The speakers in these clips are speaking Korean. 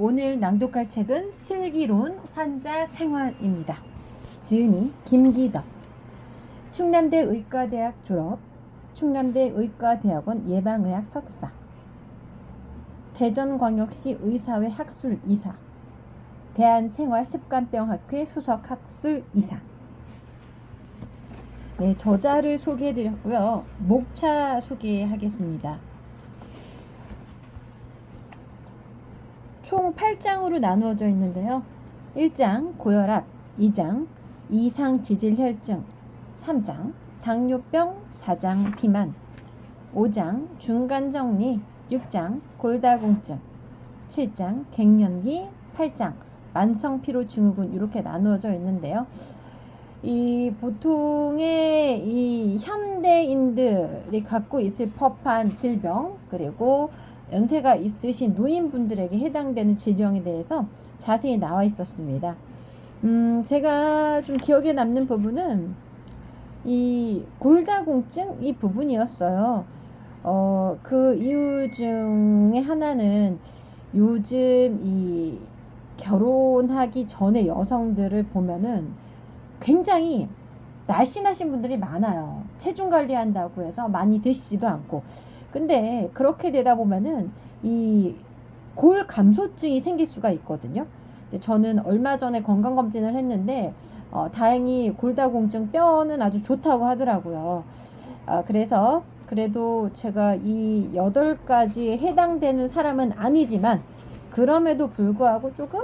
오늘 낭독할 책은 슬기로운 환자 생활입니다. 지은이 김기덕. 충남대 의과대학 졸업, 충남대 의과대학원 예방의학 석사, 대전광역시 의사회 학술 이사, 대한생활습관병학회 수석 학술 이사. 네, 저자를 소개해드렸고요. 목차 소개하겠습니다. 총 8장으로 나누어져 있는데요. 1장 고혈압, 2장 이상지질혈증, 3장 당뇨병, 4장 비만, 5장 중간정리, 6장 골다공증, 7장 갱년기, 8장 만성피로증후군 이렇게 나누어져 있는데요. 이 보통의 이 현대인들이 갖고 있을 법한 질병, 그리고 연세가 있으신 노인분들에게 해당되는 질병에 대해서 자세히 나와 있었습니다. 제가 좀 기억에 남는 부분은 이 골다공증 이 부분이었어요. 그 이유 중에 하나는 요즘 이 결혼하기 전에 여성들을 보면은 굉장히 날씬하신 분들이 많아요. 체중 관리한다고 해서 많이 드시지도 않고. 근데 그렇게 되다 보면은 이 골 감소증이 생길 수가 있거든요. 근데 저는 얼마 전에 건강검진을 했는데 다행히 골다공증 뼈는 아주 좋다고 하더라고요. 그래서 그래도 제가 이 8가지에 해당되는 사람은 아니지만 그럼에도 불구하고 조금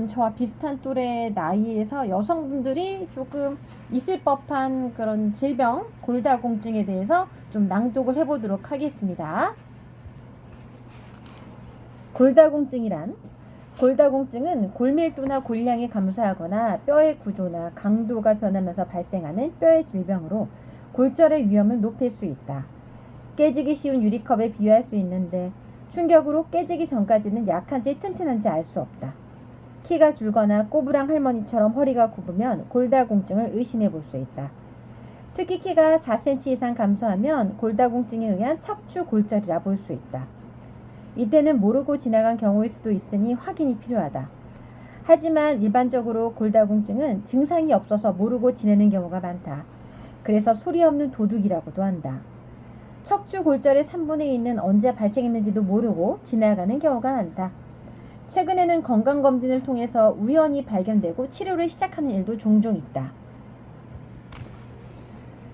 저와 비슷한 또래 나이에서 여성분들이 조금 있을 법한 그런 질병, 골다공증에 대해서 좀 낭독을 해보도록 하겠습니다. 골다공증은 골밀도나 골량이 감소하거나 뼈의 구조나 강도가 변하면서 발생하는 뼈의 질병으로 골절의 위험을 높일 수 있다. 깨지기 쉬운 유리컵에 비유할 수 있는데 충격으로 깨지기 전까지는 약한지 튼튼한지 알 수 없다. 키가 줄거나 꼬부랑 할머니처럼 허리가 굽으면 골다공증을 의심해 볼 수 있다. 특히 키가 4cm 이상 감소하면 골다공증에 의한 척추골절이라 볼 수 있다. 이때는 모르고 지나간 경우일 수도 있으니 확인이 필요하다. 하지만 일반적으로 골다공증은 증상이 없어서 모르고 지내는 경우가 많다. 그래서 소리 없는 도둑이라고도 한다. 척추골절의 3분의 2는 언제 발생했는지도 모르고 지나가는 경우가 많다. 최근에는 건강검진을 통해서 우연히 발견되고 치료를 시작하는 일도 종종 있다.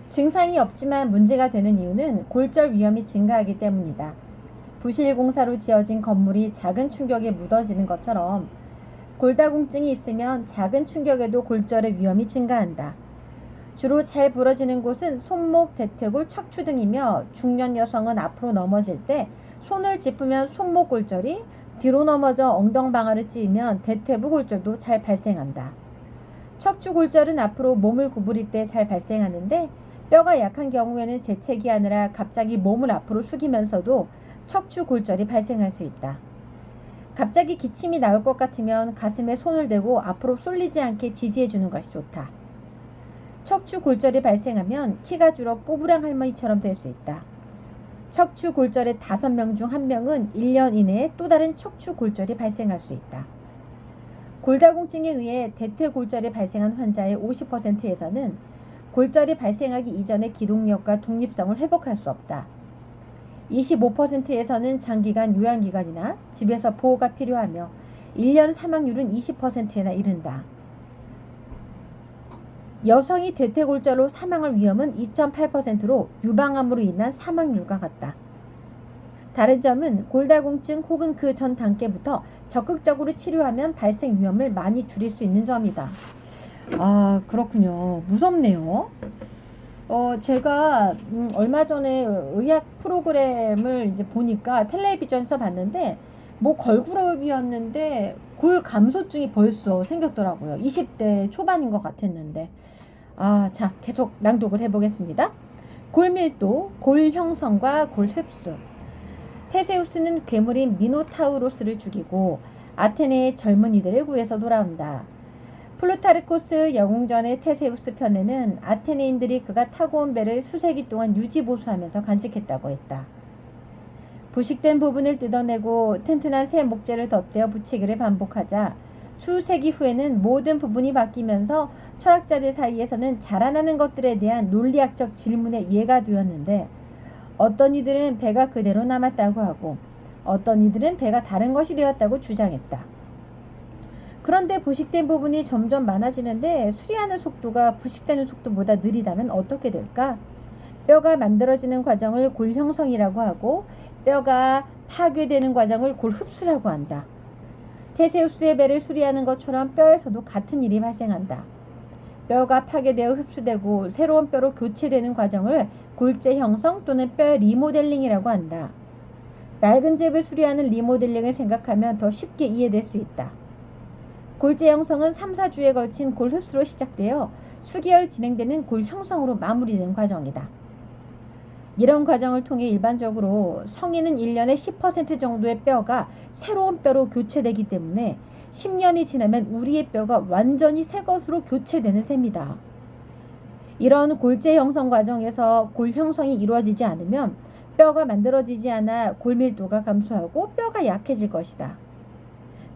증상이 없지만 문제가 되는 이유는 골절 위험이 증가하기 때문이다. 부실공사로 지어진 건물이 작은 충격에 묻어지는 것처럼 골다공증이 있으면 작은 충격에도 골절의 위험이 증가한다. 주로 잘 부러지는 곳은 손목, 대퇴골, 척추 등이며 중년 여성은 앞으로 넘어질 때 손을 짚으면 손목 골절이, 뒤로 넘어져 엉덩방아를 찧으면 대퇴부 골절도 잘 발생한다. 척추 골절은 앞으로 몸을 구부릴 때 잘 발생하는데 뼈가 약한 경우에는 재채기 하느라 갑자기 몸을 앞으로 숙이면서도 척추 골절이 발생할 수 있다. 갑자기 기침이 나올 것 같으면 가슴에 손을 대고 앞으로 쏠리지 않게 지지해 주는 것이 좋다. 척추 골절이 발생하면 키가 줄어 꼬부랑 할머니처럼 될 수 있다. 척추 골절의 5명 중 1명은 1년 이내에 또 다른 척추 골절이 발생할 수 있다. 골다공증에 의해 대퇴골절이 발생한 환자의 50%에서는 골절이 발생하기 이전의 기동력과 독립성을 회복할 수 없다. 25%에서는 장기간 요양기간이나 집에서 보호가 필요하며 1년 사망률은 20%에나 이른다. 여성이 대퇴골절로 사망할 위험은 2.8%로 유방암으로 인한 사망률과 같다. 다른 점은 골다공증 혹은 그 전 단계부터 적극적으로 치료하면 발생 위험을 많이 줄일 수 있는 점이다. 그렇군요. 무섭네요. 제가 얼마 전에 의학 프로그램을 이제 보니까 텔레비전에서 봤는데 뭐 걸그룹이었는데 골 감소증이 벌써 생겼더라고요. 20대 초반인 것 같았는데. 자, 계속 낭독을 해보겠습니다. 골밀도, 골 형성과 골 흡수. 테세우스는 괴물인 미노타우로스를 죽이고 아테네의 젊은이들을 구해서 돌아온다. 플루타르코스 영웅전의 테세우스 편에는 아테네인들이 그가 타고 온 배를 수세기 동안 유지보수하면서 간직했다고 했다. 부식된 부분을 뜯어내고 튼튼한 새 목재를 덧대어 붙이기를 반복하자 수세기 후에는 모든 부분이 바뀌면서 철학자들 사이에서는 자라나는 것들에 대한 논리학적 질문의 예가 되었는데, 어떤 이들은 배가 그대로 남았다고 하고 어떤 이들은 배가 다른 것이 되었다고 주장했다. 그런데 부식된 부분이 점점 많아지는데 수리하는 속도가 부식되는 속도보다 느리다면 어떻게 될까? 뼈가 만들어지는 과정을 골 형성이라고 하고 뼈가 파괴되는 과정을 골 흡수라고 한다. 테세우스의 배를 수리하는 것처럼 뼈에서도 같은 일이 발생한다. 뼈가 파괴되어 흡수되고 새로운 뼈로 교체되는 과정을 골재 형성 또는 뼈 리모델링이라고 한다. 낡은 잽을 수리하는 리모델링을 생각하면 더 쉽게 이해될 수 있다. 골재 형성은 3, 4주에 걸친 골 흡수로 시작되어 수개월 진행되는 골 형성으로 마무리되는 과정이다. 이런 과정을 통해 일반적으로 성인은 1년에 10% 정도의 뼈가 새로운 뼈로 교체되기 때문에 10년이 지나면 우리의 뼈가 완전히 새 것으로 교체되는 셈이다. 이런 골재 형성 과정에서 골 형성이 이루어지지 않으면 뼈가 만들어지지 않아 골 밀도가 감소하고 뼈가 약해질 것이다.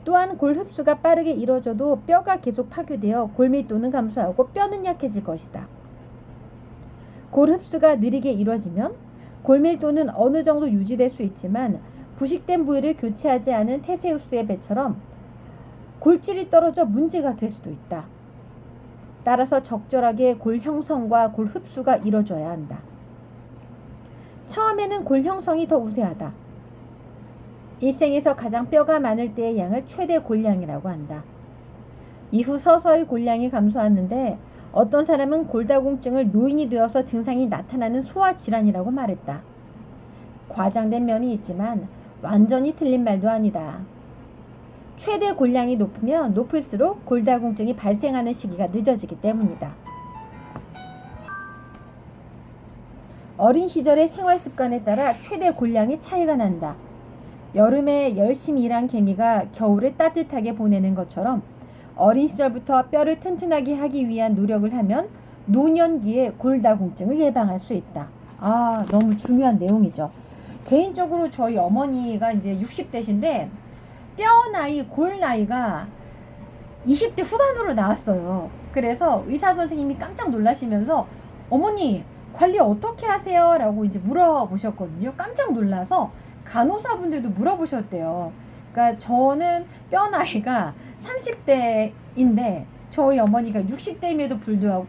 또한 골 흡수가 빠르게 이루어져도 뼈가 계속 파괴되어 골 밀도는 감소하고 뼈는 약해질 것이다. 골 흡수가 느리게 이루어지면 골 밀도는 어느 정도 유지될 수 있지만 부식된 부위를 교체하지 않은 테세우스의 배처럼 골질이 떨어져 문제가 될 수도 있다. 따라서 적절하게 골 형성과 골 흡수가 이루어져야 한다. 처음에는 골 형성이 더 우세하다. 일생에서 가장 뼈가 많을 때의 양을 최대 골량이라고 한다. 이후 서서히 골량이 감소하는데 어떤 사람은 골다공증을 노인이 되어서 증상이 나타나는 소화질환이라고 말했다. 과장된 면이 있지만 완전히 틀린 말도 아니다. 최대 골량이 높으면 높을수록 골다공증이 발생하는 시기가 늦어지기 때문이다. 어린 시절의 생활 습관에 따라 최대 골량의 차이가 난다. 여름에 열심히 일한 개미가 겨울에 따뜻하게 보내는 것처럼 어린 시절부터 뼈를 튼튼하게 하기 위한 노력을 하면 노년기에 골다공증을 예방할 수 있다. 너무 중요한 내용이죠. 개인적으로 저희 어머니가 이제 60대신데 뼈 나이, 골 나이가 20대 후반으로 나왔어요. 그래서 의사 선생님이 깜짝 놀라시면서 어머니 관리 어떻게 하세요? 라고 이제 물어보셨거든요. 깜짝 놀라서 간호사분들도 물어보셨대요. 그러니까 저는 뼈 나이가 30대인데 저희 어머니가 60대임에도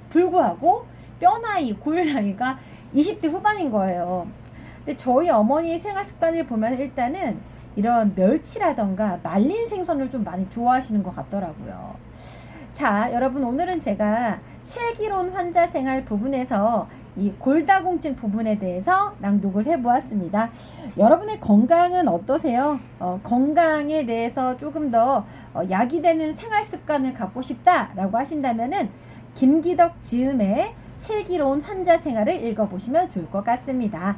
불구하고 뼈 나이, 골 나이가 20대 후반인 거예요. 근데 저희 어머니의 생활 습관을 보면 일단은 이런 멸치라던가 말린 생선을 좀 많이 좋아하시는 것 같더라고요. 자, 여러분 오늘은 제가 슬기로운 환자 생활 부분에서 이 골다공증 부분에 대해서 낭독을 해보았습니다. 여러분의 건강은 어떠세요? 건강에 대해서 조금 더 약이 되는 생활 습관을 갖고 싶다라고 하신다면은 김기덕 지음의 슬기로운 환자 생활을 읽어보시면 좋을 것 같습니다.